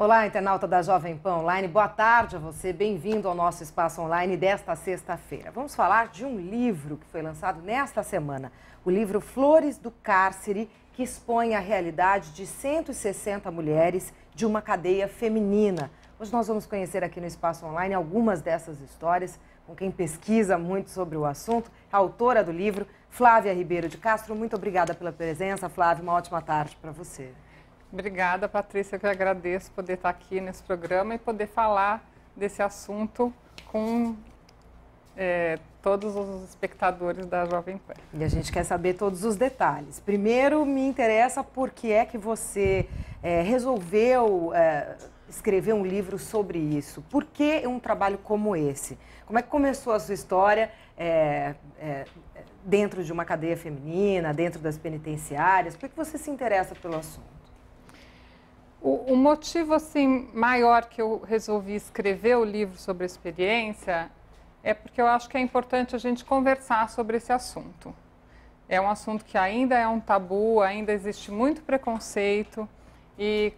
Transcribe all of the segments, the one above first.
Olá, internauta da Jovem Pan Online, boa tarde a você, bem-vindo ao nosso espaço online desta sexta-feira. Vamos falar de um livro que foi lançado nesta semana, o livro Flores do Cárcere, que expõe a realidade de 160 mulheres de uma cadeia feminina. Hoje nós vamos conhecer aqui no espaço online algumas dessas histórias, com quem pesquisa muito sobre o assunto, a autora do livro, Flávia Ribeiro de Castro. Muito obrigada pela presença, Flávia, uma ótima tarde para você. Obrigada, Patrícia, que eu agradeço poder estar aqui nesse programa e poder falar desse assunto com todos os espectadores da Jovem Pan. E a gente quer saber todos os detalhes. Primeiro, me interessa por que é que você resolveu escrever um livro sobre isso. Por que um trabalho como esse? Como é que começou a sua história dentro de uma cadeia feminina, dentro das penitenciárias? Por que você se interessa pelo assunto? O motivo assim, maior que eu resolvi escrever o livro sobre a experiência é porque eu acho que é importante a gente conversar sobre esse assunto. É um assunto que ainda é um tabu, ainda existe muito preconceito e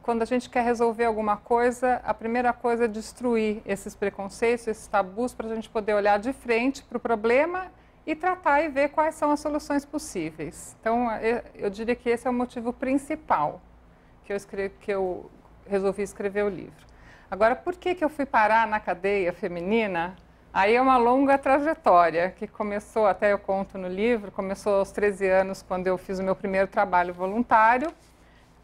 quando a gente quer resolver alguma coisa, a primeira coisa é destruir esses preconceitos, esses tabus, para a gente poder olhar de frente para o problema e tratar e ver quais são as soluções possíveis. Então, eu diria que esse é o motivo principal que eu resolvi escrever o livro. Agora, por que eu fui parar na cadeia feminina? Aí é uma longa trajetória, que começou, até eu conto no livro, começou aos 13 anos, quando eu fiz o meu primeiro trabalho voluntário,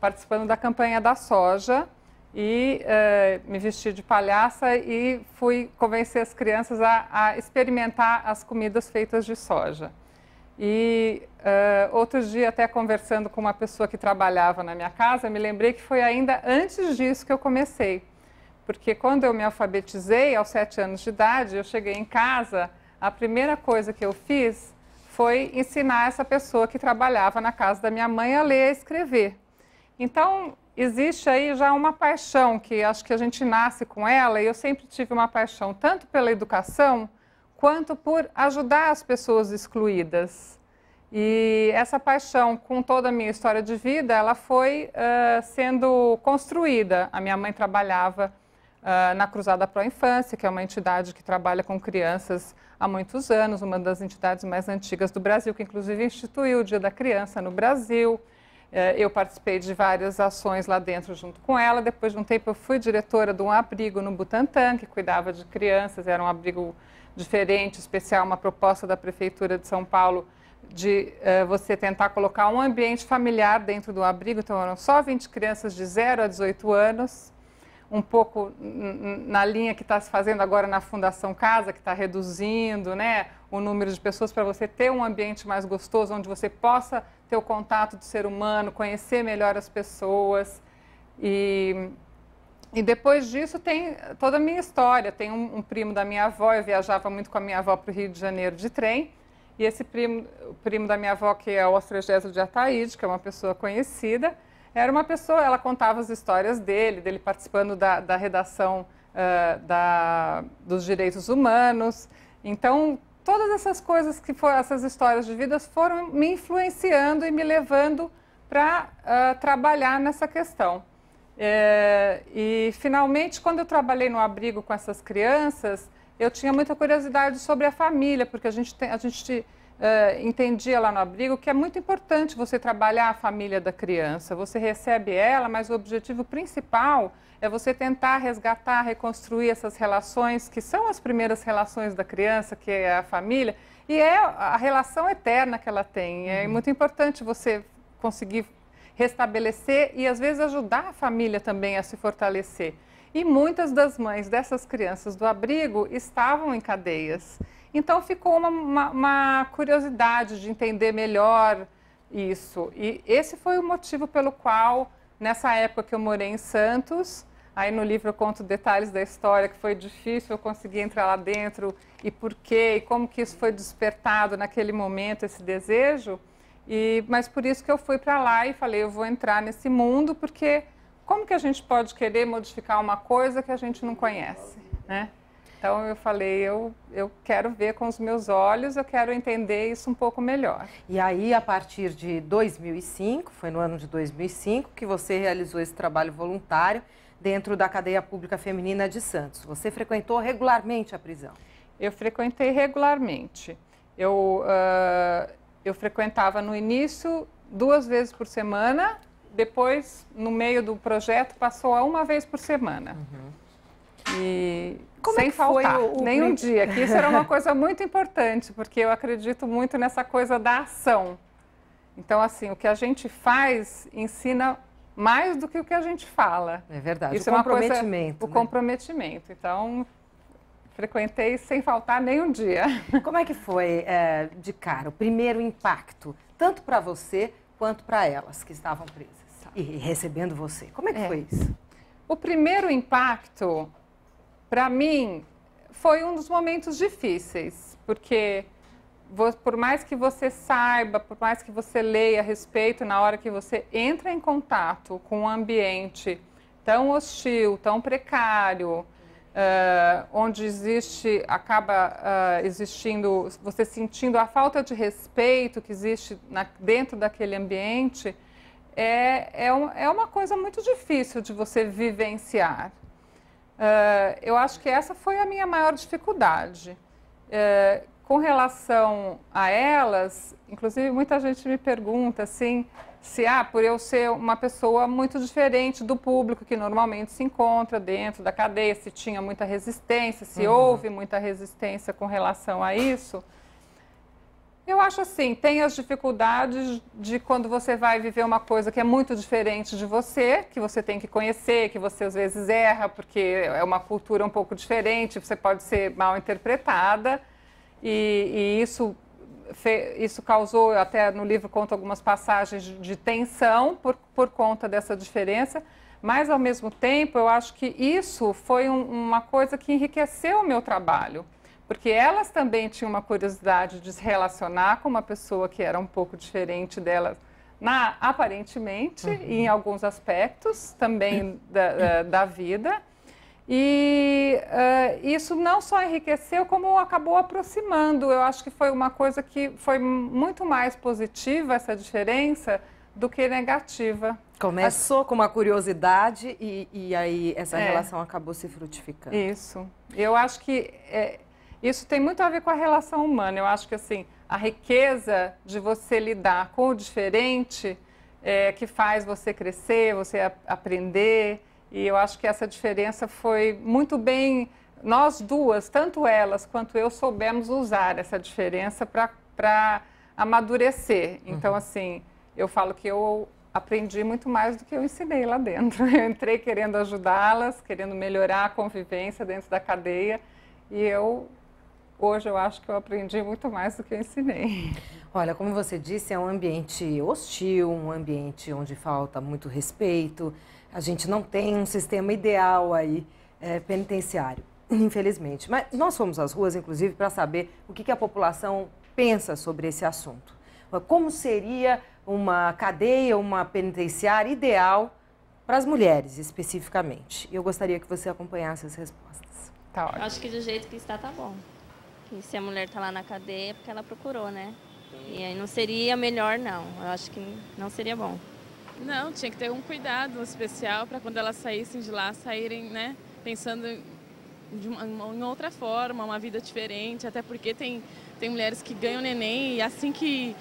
participando da campanha da soja, e me vesti de palhaça e fui convencer as crianças a experimentar as comidas feitas de soja. E outro dia, até conversando com uma pessoa que trabalhava na minha casa, me lembrei que foi ainda antes disso que eu comecei. Porque quando eu me alfabetizei, aos 7 anos de idade, eu cheguei em casa, a primeira coisa que eu fiz foi ensinar essa pessoa que trabalhava na casa da minha mãe a ler e a escrever. Então, existe aí já uma paixão, que acho que a gente nasce com ela, e eu sempre tive uma paixão tanto pela educação, quanto por ajudar as pessoas excluídas. E essa paixão, com toda a minha história de vida, ela foi sendo construída. A minha mãe trabalhava na Cruzada Pro Infância, que é uma entidade que trabalha com crianças há muitos anos, uma das entidades mais antigas do Brasil, que inclusive instituiu o Dia da Criança no Brasil. Eu participei de várias ações lá dentro junto com ela. Depois de um tempo eu fui diretora de um abrigo no Butantã, que cuidava de crianças, era um abrigo diferente, especial, uma proposta da Prefeitura de São Paulo de você tentar colocar um ambiente familiar dentro do abrigo. Então eram só 20 crianças de 0 a 18 anos, um pouco na linha que está se fazendo agora na Fundação Casa, que está reduzindo, né, o número de pessoas para você ter um ambiente mais gostoso, onde você possa ter o contato do ser humano, conhecer melhor as pessoas. E depois disso tem toda a minha história. Tem um primo da minha avó, eu viajava muito com a minha avó para o Rio de Janeiro de trem, e esse o primo da minha avó, que é o Astrogésio de Ataíde, que é uma pessoa conhecida, era uma pessoa, ela contava as histórias dele participando da redação dos direitos humanos. Então, todas essas coisas, essas histórias de vidas foram me influenciando e me levando para trabalhar nessa questão. E, finalmente, quando eu trabalhei no abrigo com essas crianças, eu tinha muita curiosidade sobre a família, porque a gente entendia lá no abrigo que é muito importante você trabalhar a família da criança. Você recebe ela, mas o objetivo principal é você tentar resgatar, reconstruir essas relações, que são as primeiras relações da criança, que é a família, e é a relação eterna que ela tem. É muito importante você conseguir restabelecer e, às vezes, ajudar a família também a se fortalecer. E muitas das mães dessas crianças do abrigo estavam em cadeias. Então, ficou uma curiosidade de entender melhor isso. E esse foi o motivo pelo qual, nessa época que eu morei em Santos, aí no livro eu conto detalhes da história, que foi difícil eu conseguir entrar lá dentro, e por quê, e como que isso foi despertado naquele momento, esse desejo. Mas por isso que eu fui para lá e falei, eu vou entrar nesse mundo, porque como que a gente pode querer modificar uma coisa que a gente não conhece, né? Então eu falei, eu quero ver com os meus olhos, eu quero entender isso um pouco melhor. E aí, a partir de 2005, foi no ano de 2005 que você realizou esse trabalho voluntário dentro da cadeia pública feminina de Santos. Você frequentou regularmente a prisão? Eu frequentei regularmente. Eu frequentava no início 2 vezes por semana, depois, no meio do projeto, passou a 1 vez por semana. E como sem é que foi faltar nenhum dia, que isso era uma coisa muito importante, porque eu acredito muito nessa coisa da ação. Então, assim, o que a gente faz ensina mais do que o que a gente fala. É verdade, isso o comprometimento. O comprometimento. Então, frequentei sem faltar nenhum dia. Como é que foi, de cara, o primeiro impacto, tanto para você quanto para elas que estavam presas e recebendo você? Como é que foi isso? O primeiro impacto, para mim, foi um dos momentos difíceis, porque por mais que você saiba, por mais que você leia a respeito, na hora que você entra em contato com um ambiente tão hostil, tão precário, onde acaba existindo, você sentindo a falta de respeito que existe dentro daquele ambiente, é uma coisa muito difícil de você vivenciar. Eu acho que essa foi a minha maior dificuldade. Com relação a elas, inclusive muita gente me pergunta assim, se por eu ser uma pessoa muito diferente do público que normalmente se encontra dentro da cadeia, se tinha muita resistência, se houve muita resistência com relação a isso. Eu acho assim, tem as dificuldades de quando você vai viver uma coisa que é muito diferente de você, que você tem que conhecer, que você às vezes erra, porque é uma cultura um pouco diferente, você pode ser mal interpretada, e isso causou, até no livro conto algumas passagens de tensão por conta dessa diferença, mas ao mesmo tempo eu acho que isso foi uma coisa que enriqueceu o meu trabalho. Porque elas também tinham uma curiosidade de se relacionar com uma pessoa que era um pouco diferente delas, aparentemente, em alguns aspectos também da vida. E isso não só enriqueceu, como acabou aproximando. Eu acho que foi uma coisa que foi muito mais positiva, essa diferença, do que negativa. Começou com uma curiosidade e aí essa relação acabou se frutificando. Isso. Eu acho que isso tem muito a ver com a relação humana. Eu acho que assim, a riqueza de você lidar com o diferente que faz você crescer, você aprender. E eu acho que essa diferença foi muito bem... Nós duas, tanto elas quanto eu, soubemos usar essa diferença para amadurecer. Então, assim, eu falo que eu aprendi muito mais do que eu ensinei lá dentro. Eu entrei querendo ajudá-las, querendo melhorar a convivência dentro da cadeia. E hoje eu acho que eu aprendi muito mais do que eu ensinei. Olha, como você disse, é um ambiente hostil, um ambiente onde falta muito respeito. A gente não tem um sistema ideal aí penitenciário, infelizmente. Mas nós fomos às ruas, inclusive, para saber o que a população pensa sobre esse assunto. Como seria uma cadeia, uma penitenciária ideal para as mulheres, especificamente? Eu gostaria que você acompanhasse as respostas. Tá ótimo. Acho que do jeito que está, tá bom. E se a mulher está lá na cadeia é porque ela procurou, né? E aí não seria melhor, não. Eu acho que não seria bom. Não, tinha que ter um cuidado especial para quando elas saíssem de lá, saírem, né, pensando em outra forma, uma vida diferente, até porque tem mulheres que ganham neném e assim que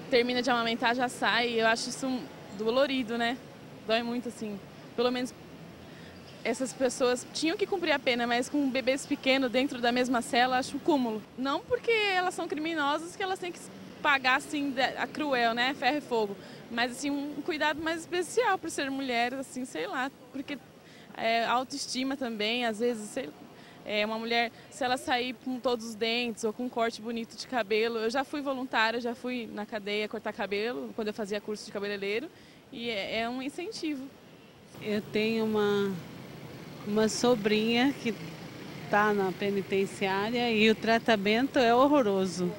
termina de amamentar já sai. Eu acho isso dolorido, né? Dói muito, assim. Pelo menos essas pessoas tinham que cumprir a pena, mas com bebês pequenos dentro da mesma cela, acho um cúmulo. Não porque elas são criminosas que elas têm que pagar, assim, a cruel, né, ferro e fogo. Mas, assim, um cuidado mais especial por ser mulher, assim, sei lá. Porque autoestima também, às vezes, uma mulher, se ela sair com todos os dentes ou com um corte bonito de cabelo... Eu já fui voluntária, já fui na cadeia cortar cabelo, quando eu fazia curso de cabeleireiro. E é um incentivo. Eu tenho uma sobrinha que está na penitenciária e o tratamento é horroroso.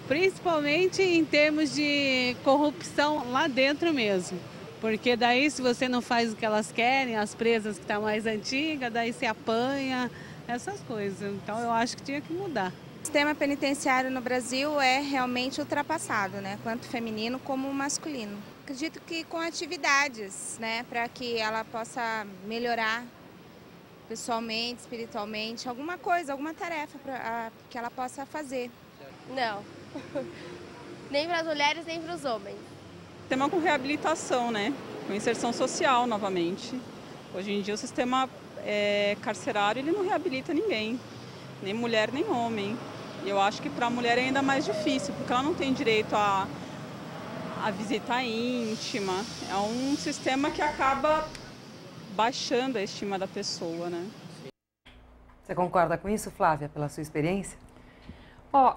Principalmente em termos de corrupção lá dentro mesmo. Porque daí, se você não faz o que elas querem, as presas que estão mais antigas, daí se apanha, essas coisas. Então, eu acho que tinha que mudar. O sistema penitenciário no Brasil é realmente ultrapassado, né? Tanto feminino como masculino. acredito que com atividades, né, para que ela possa melhorar pessoalmente, espiritualmente, alguma coisa, alguma tarefa que ela possa fazer. Não, nem para as mulheres, nem para os homens. Tema com reabilitação, né? Com inserção social novamente. Hoje em dia o sistema carcerário ele não reabilita ninguém, nem mulher nem homem. E eu acho que para a mulher é ainda mais difícil, porque ela não tem direito a visita íntima. É um sistema que acaba baixando a estima da pessoa, né? Você concorda com isso, Flávia, pela sua experiência?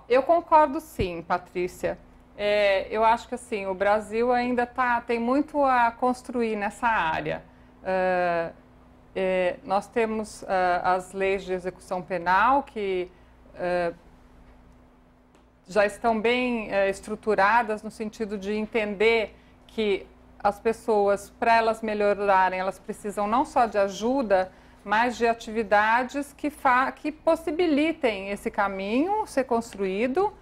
Eu concordo sim, Patrícia. Eu acho que assim, o Brasil ainda tem muito a construir nessa área. Nós temos as leis de execução penal que já estão bem estruturadas no sentido de entender que as pessoas, para elas melhorarem, elas precisam não só de ajuda, mas de atividades que possibilitem esse caminho ser construído,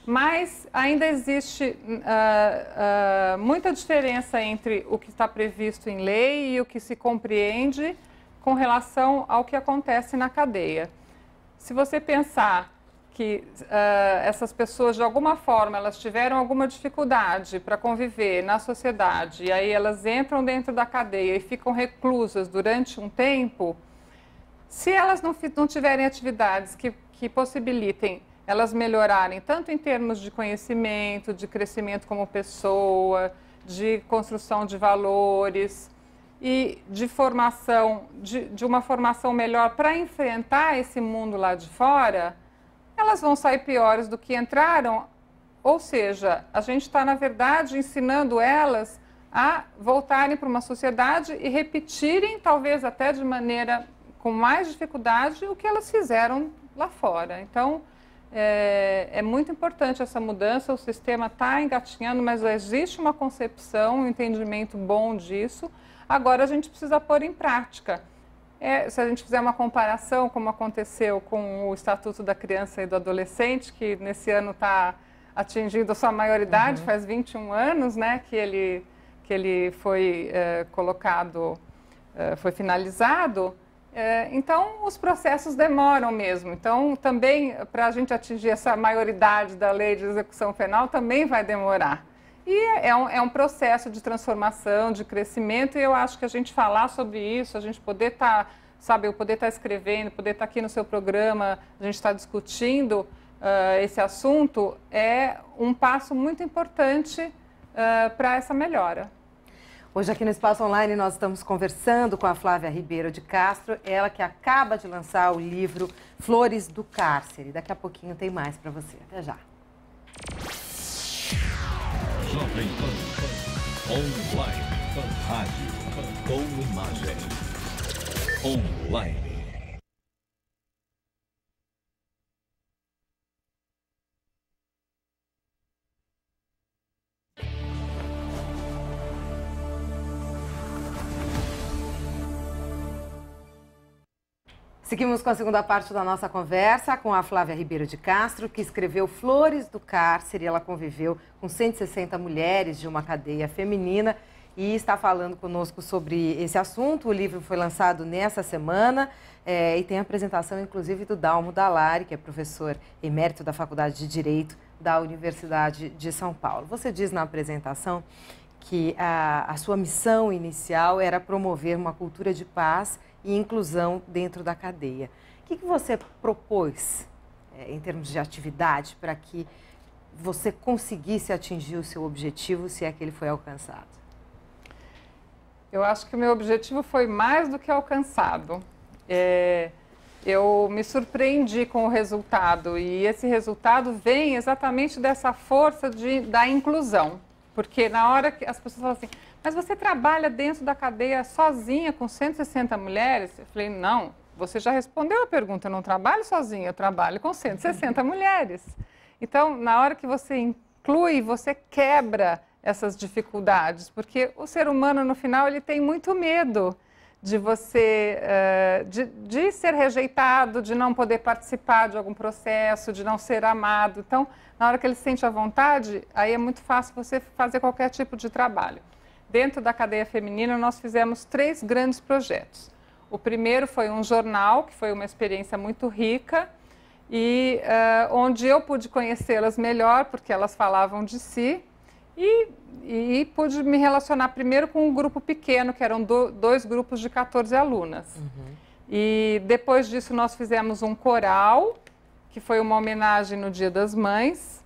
mas ainda existe muita diferença entre o que está previsto em lei e o que se compreende com relação ao que acontece na cadeia. Se você pensar que essas pessoas, de alguma forma, elas tiveram alguma dificuldade para conviver na sociedade, e aí elas entram dentro da cadeia e ficam reclusas durante um tempo, se elas não tiverem atividades que possibilitem elas melhorarem, tanto em termos de conhecimento, de crescimento como pessoa, de construção de valores e de formação, de uma formação melhor para enfrentar esse mundo lá de fora, elas vão sair piores do que entraram. Ou seja, a gente está, na verdade, ensinando elas a voltarem para uma sociedade e repetirem, talvez até de maneira com mais dificuldade, o que elas fizeram lá fora. Então, é muito importante essa mudança, o sistema está engatinhando, mas existe uma concepção, um entendimento bom disso. Agora a gente precisa pôr em prática. Se a gente fizer uma comparação, como aconteceu com o Estatuto da Criança e do Adolescente, que nesse ano está atingindo a sua maioridade, faz 21 anos, né, que ele foi colocado, foi finalizado. Então, os processos demoram mesmo. Então, também, para a gente atingir essa maioridade da lei de execução penal, também vai demorar. E é um processo de transformação, de crescimento, e eu acho que a gente falar sobre isso, a gente poder estar, eu poder estar escrevendo, poder estar aqui no seu programa, a gente estar discutindo esse assunto, é um passo muito importante para essa melhora. Hoje aqui no Espaço Online nós estamos conversando com a Flávia Ribeiro de Castro, ela que acaba de lançar o livro Flores do Cárcere. Daqui a pouquinho tem mais para você. Até já. Jovem Pan Online, rádio, com imagem, online. Seguimos com a segunda parte da nossa conversa com a Flávia Ribeiro de Castro, que escreveu Flores do Cárcere. Ela conviveu com 160 mulheres de uma cadeia feminina e está falando conosco sobre esse assunto. O livro foi lançado nessa semana e tem a apresentação, inclusive, do Dalmo Dallari, que é professor emérito da Faculdade de Direito da Universidade de São Paulo. Você diz na apresentação que a sua missão inicial era promover uma cultura de paz e inclusão dentro da cadeia. O que você propôs em termos de atividade para que você conseguisse atingir o seu objetivo, se é que ele foi alcançado? Eu acho que o meu objetivo foi mais do que alcançado. Eu me surpreendi com o resultado e esse resultado vem exatamente dessa força da inclusão. Porque na hora que as pessoas falam assim, mas você trabalha dentro da cadeia sozinha com 160 mulheres? Eu falei, não, você já respondeu a pergunta, eu não trabalho sozinha, eu trabalho com 160 mulheres. Então, na hora que você inclui, você quebra essas dificuldades, porque o ser humano, no final, ele tem muito medo de de ser rejeitado, de não poder participar de algum processo, de não ser amado. Então, na hora que ele se sente à vontade, aí é muito fácil você fazer qualquer tipo de trabalho. dentro da cadeia feminina, nós fizemos 3 grandes projetos. O primeiro foi um jornal, que foi uma experiência muito rica, e onde eu pude conhecê-las melhor, porque elas falavam de si, e pude me relacionar primeiro com um grupo pequeno, que eram 2 grupos de 14 alunas. E depois disso nós fizemos um coral, que foi uma homenagem no Dia das Mães,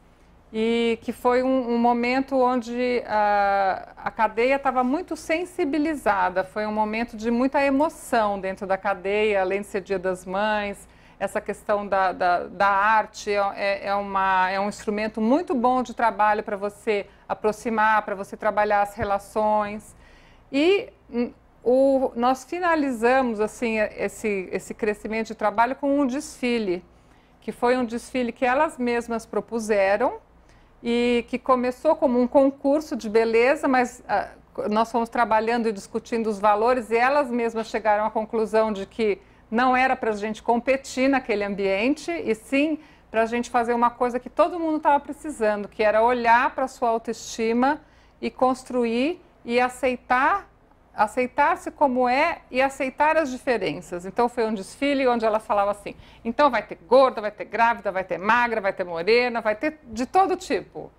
e que foi um momento onde a cadeia estava muito sensibilizada, foi um momento de muita emoção dentro da cadeia, além de ser Dia das Mães. Essa questão da arte é um instrumento muito bom de trabalho para você aproximar, para você trabalhar as relações. E nós finalizamos assim, esse crescimento de trabalho com um desfile, que foi um desfile que elas mesmas propuseram e que começou como um concurso de beleza, mas nós fomos trabalhando e discutindo os valores e elas mesmas chegaram à conclusão de que não era para a gente competir naquele ambiente, e sim para a gente fazer uma coisa que todo mundo estava precisando, que era olhar para a sua autoestima e construir e aceitar-se como é e aceitar as diferenças. Então foi um desfile onde elas falavam assim, então vai ter gorda, vai ter grávida, vai ter magra, vai ter morena, vai ter de todo tipo.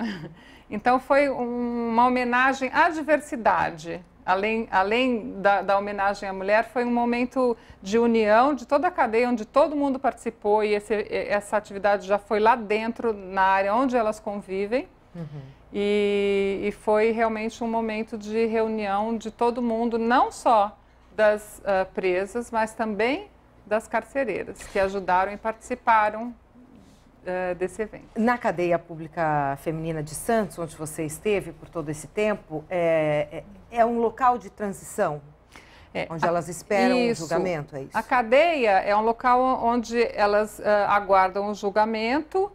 Então foi uma homenagem à diversidade. Além da homenagem à mulher, foi um momento de união de toda a cadeia, onde todo mundo participou, e essa atividade já foi lá dentro, na área onde elas convivem. E foi realmente um momento de reunião de todo mundo, não só das presas, mas também das carcereiras, que ajudaram e participaram desse evento. Na cadeia pública feminina de Santos, onde você esteve por todo esse tempo, é um local de transição? Onde elas esperam o julgamento, é isso? A cadeia é um local onde elas aguardam o julgamento,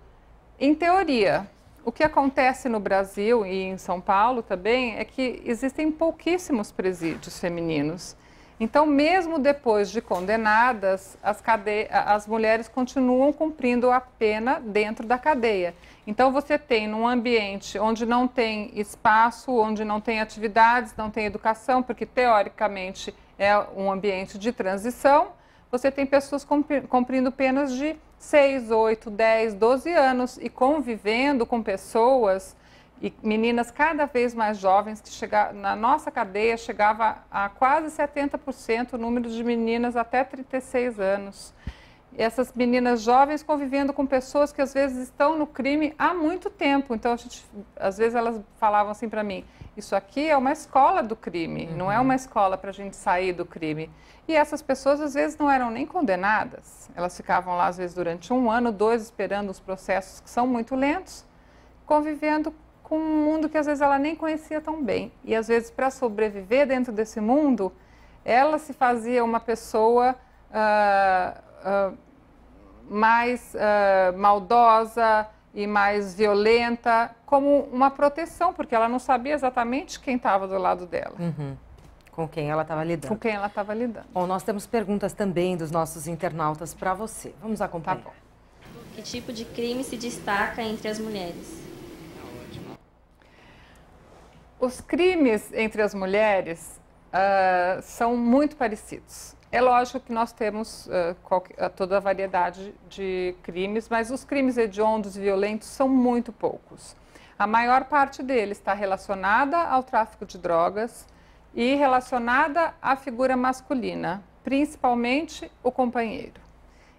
em teoria. O que acontece no Brasil e em São Paulo também é que existem pouquíssimos presídios femininos. Então, mesmo depois de condenadas, as mulheres continuam cumprindo a pena dentro da cadeia. Então, você tem num ambiente onde não tem espaço, onde não tem atividades, não tem educação, porque teoricamente é um ambiente de transição, você tem pessoas cumprindo penas de 6, 8, 10, 12 anos e convivendo com pessoas e meninas cada vez mais jovens, que na nossa cadeia chegava a quase 70% o número de meninas até 36 anos. E essas meninas jovens convivendo com pessoas que às vezes estão no crime há muito tempo. Então, às vezes elas falavam assim para mim, isso aqui é uma escola do crime, não é uma escola para a gente sair do crime. E essas pessoas às vezes não eram nem condenadas, elas ficavam lá às vezes durante 1 ano, 2, esperando os processos que são muito lentos, convivendo com um mundo que às vezes ela nem conhecia tão bem. E às vezes, para sobreviver dentro desse mundo, ela se fazia uma pessoa mais maldosa e mais violenta, como uma proteção, porque ela não sabia exatamente quem estava do lado dela. Com quem ela estava lidando. Com quem ela estava lidando. Bom, nós temos perguntas também dos nossos internautas para você. Vamos acompanhar. Tá bom. Que tipo de crime se destaca entre as mulheres? Os crimes entre as mulheres são muito parecidos. É lógico que nós temos toda a variedade de crimes, mas os crimes hediondos e violentos são muito poucos. A maior parte deles está relacionada ao tráfico de drogas e relacionada à figura masculina, principalmente o companheiro.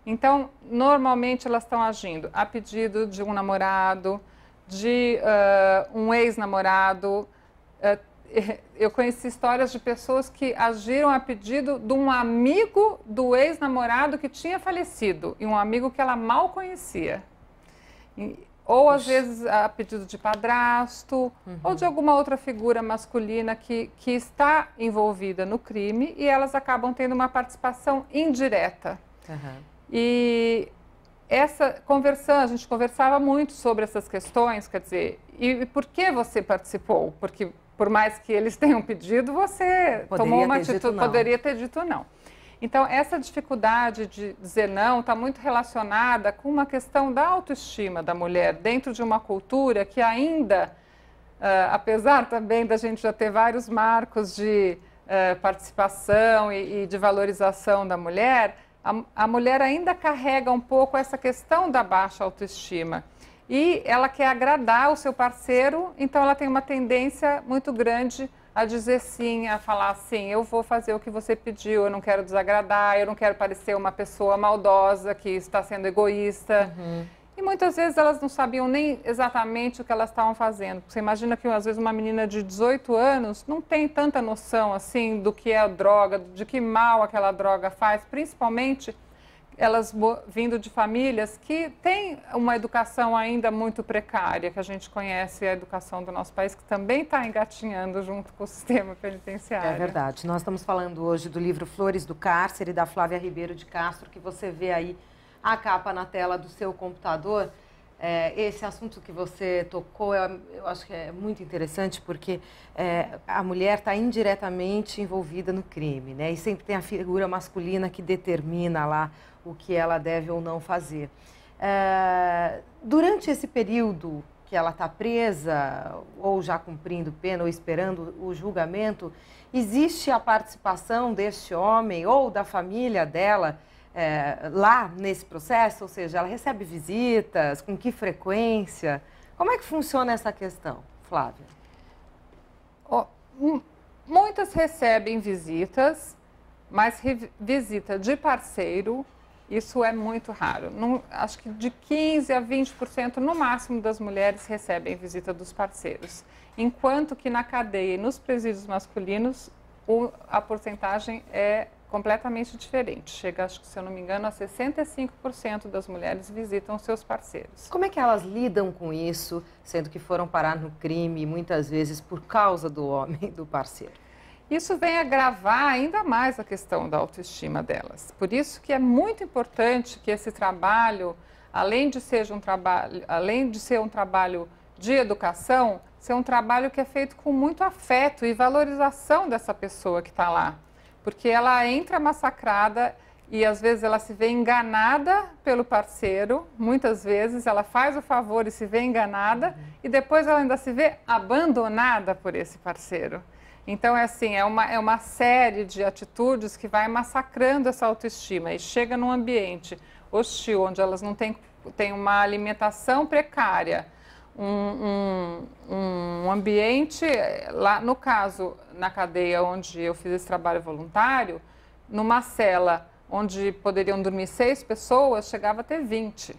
Então, normalmente elas estão agindo a pedido de um namorado, de um ex-namorado. Eu conheci histórias de pessoas que agiram a pedido de um amigo do ex-namorado que tinha falecido e um amigo que ela mal conhecia. Ou às vezes a pedido de padrasto ou de alguma outra figura masculina que está envolvida no crime e elas acabam tendo uma participação indireta. E a gente conversava muito sobre essas questões, quer dizer, e por que você participou? Porque por mais que eles tenham pedido, você tomou uma atitude, poderia ter dito não. Então, essa dificuldade de dizer não está muito relacionada com uma questão da autoestima da mulher dentro de uma cultura que ainda apesar também da gente já ter vários marcos de participação e de valorização da mulher, a mulher ainda carrega um pouco essa questão da baixa autoestima. E ela quer agradar o seu parceiro, então ela tem uma tendência muito grande a dizer sim, a falar assim, eu vou fazer o que você pediu, eu não quero desagradar, eu não quero parecer uma pessoa maldosa que está sendo egoísta. E muitas vezes elas não sabiam nem exatamente o que elas estavam fazendo. Você imagina que às vezes uma menina de 18 anos não tem tanta noção assim do que é a droga, de que mal aquela droga faz, principalmente elas vindo de famílias que têm uma educação ainda muito precária, que a gente conhece a educação do nosso país, que também está engatinhando junto com o sistema penitenciário. É verdade. Nós estamos falando hoje do livro Flores do Cárcere, da Flávia Ribeiro de Castro, que você vê aí a capa na tela do seu computador. Esse assunto que você tocou, eu acho que é muito interessante, porque a mulher está indiretamente envolvida no crime, né? E sempre tem a figura masculina que determina lá o que ela deve ou não fazer. Durante esse período que ela está presa, ou já cumprindo pena, ou esperando o julgamento, existe a participação deste homem ou da família dela lá nesse processo? Ou seja, ela recebe visitas, com que frequência? Como é que funciona essa questão, Flávia? Muitas recebem visitas, mas visita de parceiro, isso é muito raro. Acho que de 15% a 20% no máximo das mulheres recebem visita dos parceiros. Enquanto que na cadeia e nos presídios masculinos, a porcentagem é completamente diferente. Chega, acho que, se eu não me engano, a 65% das mulheres visitam seus parceiros. Como é que elas lidam com isso, sendo que foram parar no crime, muitas vezes por causa do homem, do parceiro? Isso vem agravar ainda mais a questão da autoestima delas. Por isso que é muito importante que esse trabalho, além de ser um trabalho de educação, seja um trabalho que é feito com muito afeto e valorização dessa pessoa que está lá. Porque ela entra massacrada e às vezes ela se vê enganada pelo parceiro, muitas vezes ela faz o favor e se vê enganada, e depois ela ainda se vê abandonada por esse parceiro. Então, é uma série de atitudes que vai massacrando essa autoestima e chega num ambiente hostil, onde elas não têm uma alimentação precária, um ambiente, lá no caso, na cadeia onde eu fiz esse trabalho voluntário, numa cela onde poderiam dormir 6 pessoas, chegava a ter 20.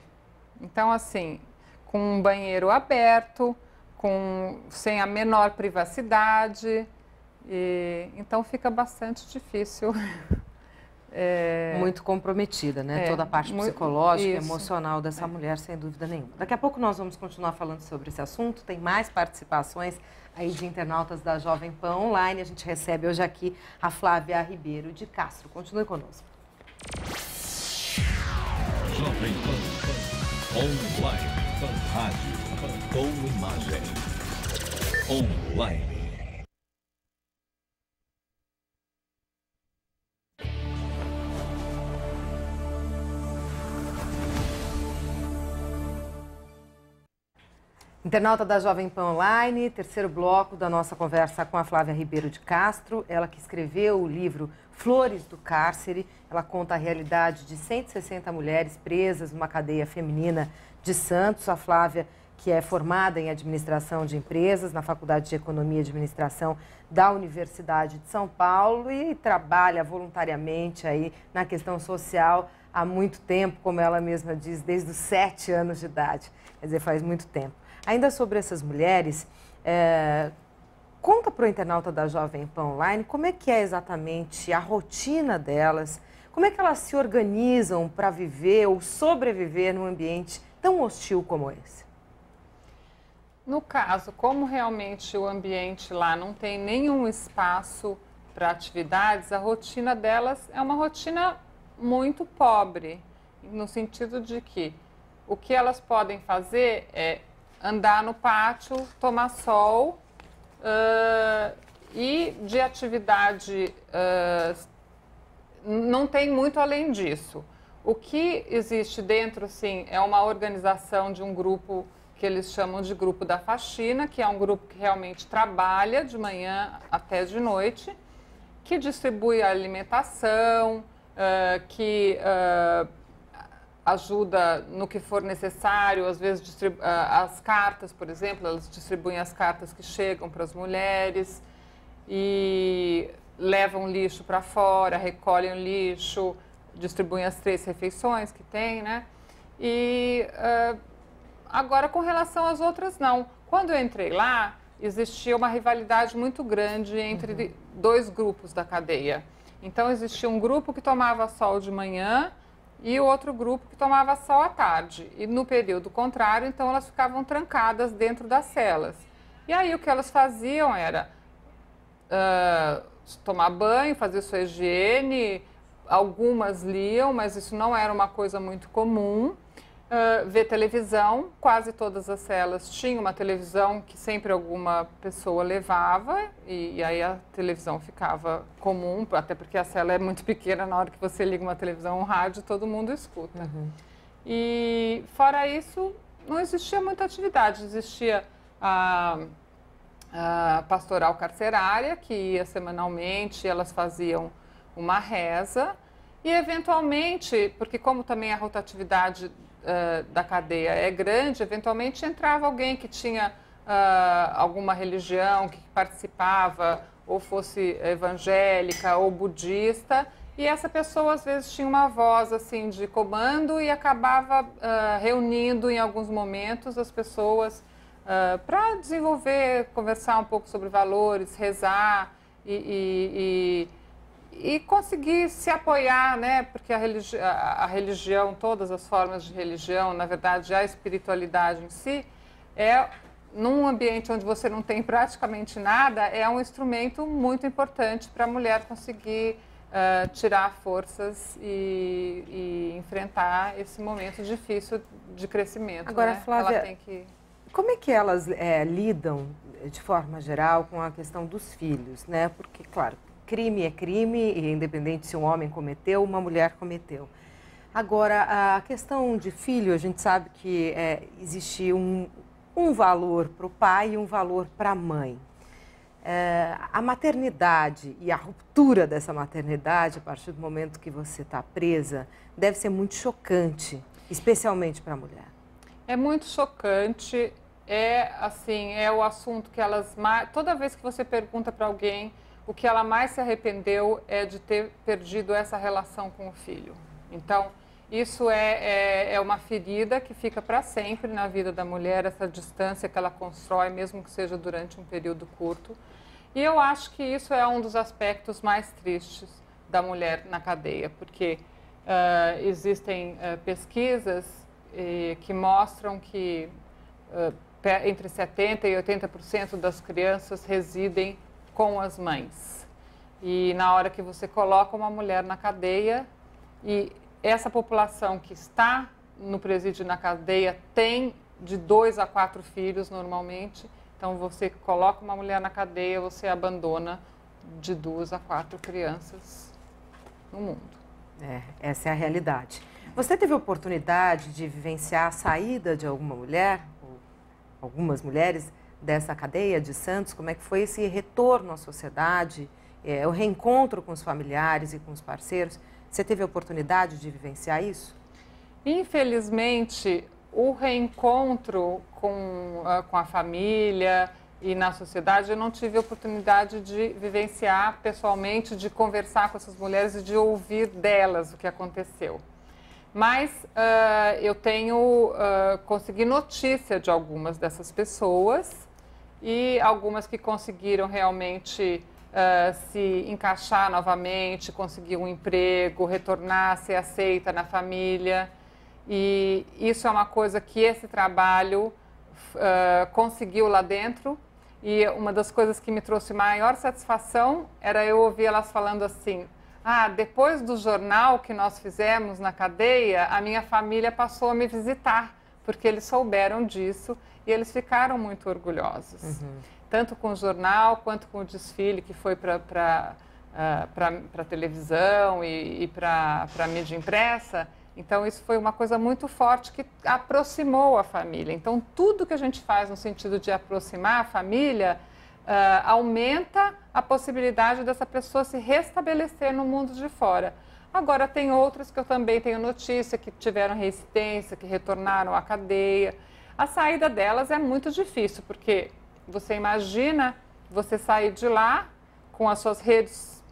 Então, assim, com um banheiro aberto, sem a menor privacidade, então fica bastante difícil. Muito comprometida, né? Toda a parte psicológica, isso, emocional dessa mulher, sem dúvida nenhuma. Daqui a pouco nós vamos continuar falando sobre esse assunto. Tem mais participações aí de internautas da Jovem Pan Online. A gente recebe hoje aqui a Flávia Ribeiro de Castro. Continue conosco. Jovem Pan Online, Pan Rádio, com imagem. Online. Internauta da Jovem Pan Online, terceiro bloco da nossa conversa com a Flávia Ribeiro de Castro. Ela que escreveu o livro Flores do Cárcere. Ela conta a realidade de 160 mulheres presas numa cadeia feminina de Santos. A Flávia, que é formada em administração de empresas na Faculdade de Economia e Administração da Universidade de São Paulo e trabalha voluntariamente aí na questão social há muito tempo, como ela mesma diz, desde os 7 anos de idade. Quer dizer, faz muito tempo. Ainda sobre essas mulheres, conta para o internauta da Jovem Pan Online como é que é exatamente a rotina delas, como é que elas se organizam para viver ou sobreviver num ambiente tão hostil como esse. No caso, como realmente o ambiente lá não tem nenhum espaço para atividades, a rotina delas é uma rotina muito pobre, no sentido de que o que elas podem fazer é andar no pátio, tomar sol e de atividade não tem muito além disso. O que existe dentro, sim, é uma organização de um grupo que eles chamam de grupo da faxina, que é um grupo que realmente trabalha de manhã até de noite, que distribui a alimentação, que ajuda no que for necessário, às vezes as cartas, por exemplo, elas distribuem as cartas que chegam para as mulheres e levam lixo para fora, recolhem o lixo, distribuem as 3 refeições que tem, né? E agora, com relação às outras, não. Quando eu entrei lá, existia uma rivalidade muito grande entre 2 grupos da cadeia. Então, existia um grupo que tomava sol de manhã e o outro grupo que tomava sol à tarde. E no período contrário, então, elas ficavam trancadas dentro das celas. E aí, o que elas faziam era tomar banho, fazer sua higiene. Algumas liam, mas isso não era uma coisa muito comum. Ver televisão, quase todas as celas tinham uma televisão que sempre alguma pessoa levava e aí a televisão ficava comum, até porque a cela é muito pequena, na hora que você liga uma televisão ou um rádio, todo mundo escuta. E fora isso, não existia muita atividade, existia a pastoral carcerária, que ia semanalmente, elas faziam uma reza e eventualmente, porque como também a rotatividade da cadeia é grande, eventualmente entrava alguém que tinha alguma religião, que participava, ou fosse evangélica ou budista, e essa pessoa às vezes tinha uma voz assim de comando e acabava reunindo em alguns momentos as pessoas para desenvolver, conversar um pouco sobre valores, rezar e conseguir se apoiar, né? Porque a religião, todas as formas de religião, na verdade, a espiritualidade em si, num ambiente onde você não tem praticamente nada, é um instrumento muito importante para a mulher conseguir tirar forças e enfrentar esse momento difícil de crescimento. Agora, né? Flávia, ela tem que... como é que elas lidam, de forma geral, com a questão dos filhos, né? Porque, claro, crime é crime, e independente se um homem cometeu, uma mulher cometeu. Agora, a questão de filho, a gente sabe que existe um valor para o pai e um valor para a mãe. A maternidade e a ruptura dessa maternidade, a partir do momento que você está presa, deve ser muito chocante, especialmente para a mulher. É muito chocante, é o assunto que elas... Toda vez que você pergunta para alguém, o que ela mais se arrependeu é de ter perdido essa relação com o filho. Então, isso é uma ferida que fica para sempre na vida da mulher, essa distância que ela constrói, mesmo que seja durante um período curto. E eu acho que isso é um dos aspectos mais tristes da mulher na cadeia, porque existem pesquisas que mostram que entre 70% e 80% das crianças residem com as mães. E na hora que você coloca uma mulher na cadeia, e essa população que está no presídio na cadeia tem de 2 a 4 filhos normalmente, então você coloca uma mulher na cadeia, você abandona de 2 a 4 crianças no mundo. Essa é a realidade. Você teve a oportunidade de vivenciar a saída de alguma mulher, ou algumas mulheres, dessa cadeia de Santos? Como é que foi esse retorno à sociedade, o reencontro com os familiares e com os parceiros? Você teve a oportunidade de vivenciar isso? Infelizmente, o reencontro com a família e na sociedade, eu não tive a oportunidade de vivenciar pessoalmente, de conversar com essas mulheres e de ouvir delas o que aconteceu. Mas eu consegui notícia de algumas dessas pessoas e algumas que conseguiram realmente se encaixar novamente, conseguir um emprego, retornar, ser aceita na família. E isso é uma coisa que esse trabalho conseguiu lá dentro. E uma das coisas que me trouxe maior satisfação era eu ouvir elas falando assim: depois do jornal que nós fizemos na cadeia, a minha família passou a me visitar, porque eles souberam disso e eles ficaram muito orgulhosos. Tanto com o jornal, quanto com o desfile que foi para a televisão e para a mídia impressa, Então, isso foi uma coisa muito forte que aproximou a família. Então, tudo que a gente faz no sentido de aproximar a família aumenta a possibilidade dessa pessoa se restabelecer no mundo de fora. Agora, tem outras que eu também tenho notícia que tiveram resistência, que retornaram à cadeia. A saída delas é muito difícil, porque você imagina você sair de lá com as suas redes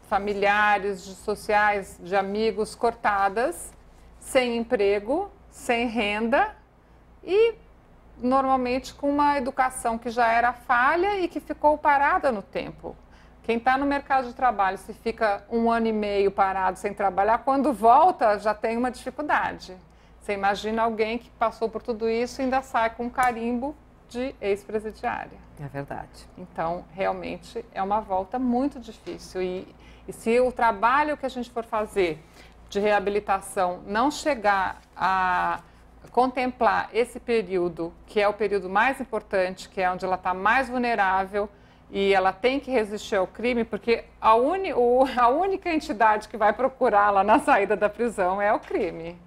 familiares, sociais, de amigos cortadas, sem emprego, sem renda e normalmente com uma educação que já era falha e que ficou parada no tempo. Quem está no mercado de trabalho, se fica 1 ano e meio parado sem trabalhar, quando volta já tem uma dificuldade. Você imagina alguém que passou por tudo isso e ainda sai com um carimbo de ex-presidiária. É verdade. Então, realmente, é uma volta muito difícil. E se o trabalho que a gente for fazer de reabilitação não chegar a contemplar esse período, que é o período mais importante, que é onde ela está mais vulnerável e ela tem que resistir ao crime, porque a única entidade que vai procurá-la na saída da prisão é o crime.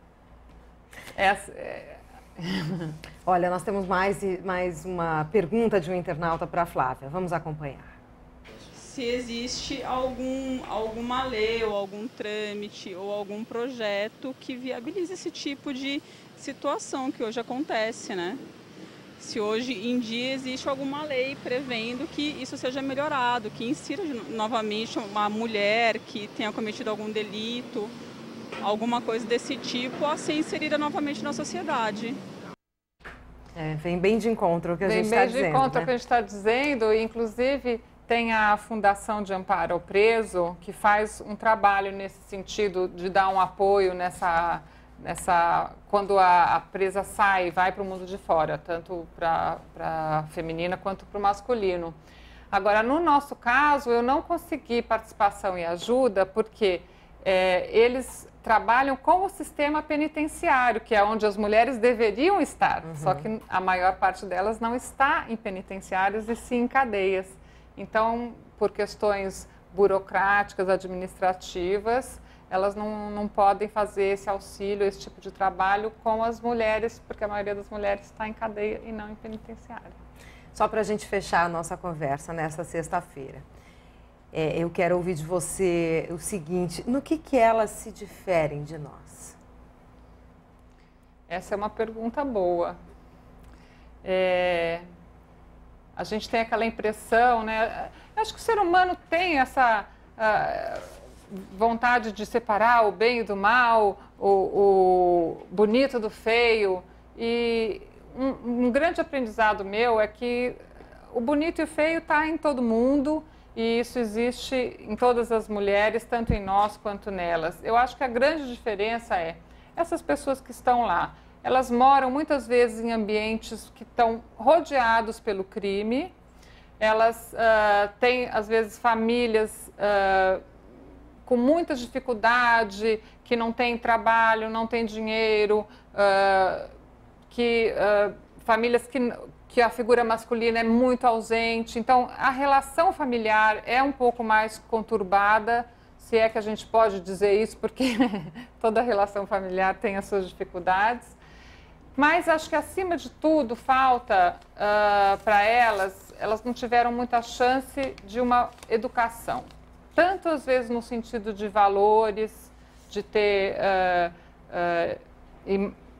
Olha, nós temos mais uma pergunta de um internauta para a Flávia. Vamos acompanhar. Se existe alguma lei ou algum trâmite ou algum projeto que viabilize esse tipo de situação que hoje acontece, né? Se hoje em dia existe alguma lei prevendo que isso seja melhorado, que insira novamente uma mulher que tenha cometido algum delito, alguma coisa desse tipo, a ser inserida novamente na sociedade. Vem bem de encontro ao que a gente está dizendo. Vem bem de encontro ao né? que a gente está dizendo, inclusive tem a Fundação de Amparo ao Preso, que faz um trabalho nesse sentido de dar um apoio quando a presa sai e vai para o mundo de fora, tanto para a feminina quanto para o masculino. Agora, no nosso caso, eu não consegui participação e ajuda porque eles trabalham com o sistema penitenciário, que é onde as mulheres deveriam estar, só que a maior parte delas não está em penitenciários e sim em cadeias. Então, por questões burocráticas, administrativas, elas não podem fazer esse auxílio, esse tipo de trabalho com as mulheres, porque a maioria das mulheres está em cadeia e não em penitenciária. Só para a gente fechar a nossa conversa nesta sexta-feira, eu quero ouvir de você o seguinte: no que elas se diferem de nós? Essa é uma pergunta boa. A gente tem aquela impressão, né? Acho que o ser humano tem essa vontade de separar o bem do mal, o bonito do feio. E um grande aprendizado meu é que o bonito e o feio está em todo mundo e isso existe em todas as mulheres, tanto em nós quanto nelas. Eu acho que a grande diferença é essas pessoas que estão lá. Elas moram muitas vezes em ambientes que estão rodeados pelo crime. Elas têm, às vezes, famílias com muita dificuldade, que não têm trabalho, não têm dinheiro, famílias que a figura masculina é muito ausente. Então, a relação familiar é um pouco mais conturbada, se é que a gente pode dizer isso, porque toda relação familiar tem as suas dificuldades. Mas acho que, acima de tudo, falta para elas não tiveram muita chance de uma educação. Tanto, às vezes, no sentido de valores, de ter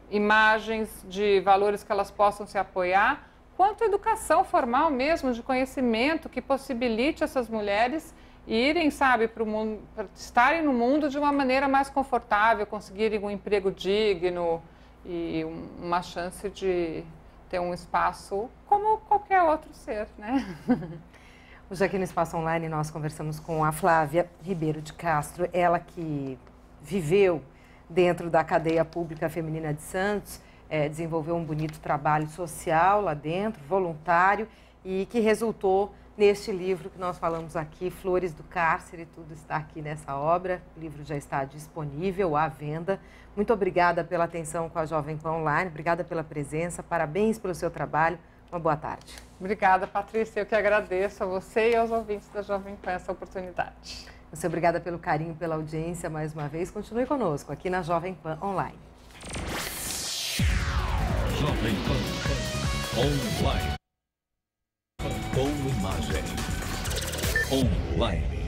imagens de valores que elas possam se apoiar, quanto educação formal mesmo, de conhecimento que possibilite essas mulheres irem, sabe, para o mundo, estarem no mundo de uma maneira mais confortável, conseguirem um emprego digno e uma chance de ter um espaço como qualquer outro ser, né? Hoje aqui no Espaço Online nós conversamos com a Flávia Ribeiro de Castro, ela que viveu dentro da cadeia pública feminina de Santos, desenvolveu um bonito trabalho social lá dentro, voluntário, e que resultou neste livro que nós falamos aqui, Flores do Cárcere. Tudo está aqui nessa obra, o livro já está disponível à venda. Muito obrigada pela atenção com a Jovem Pan Online, obrigada pela presença, parabéns pelo seu trabalho, uma boa tarde. Obrigada, Patrícia, eu que agradeço a você e aos ouvintes da Jovem Pan essa oportunidade. Você obrigada pelo carinho, pela audiência mais uma vez. Continue conosco aqui na Jovem Pan Online. Jovem Pan Online. Com imagem. Online.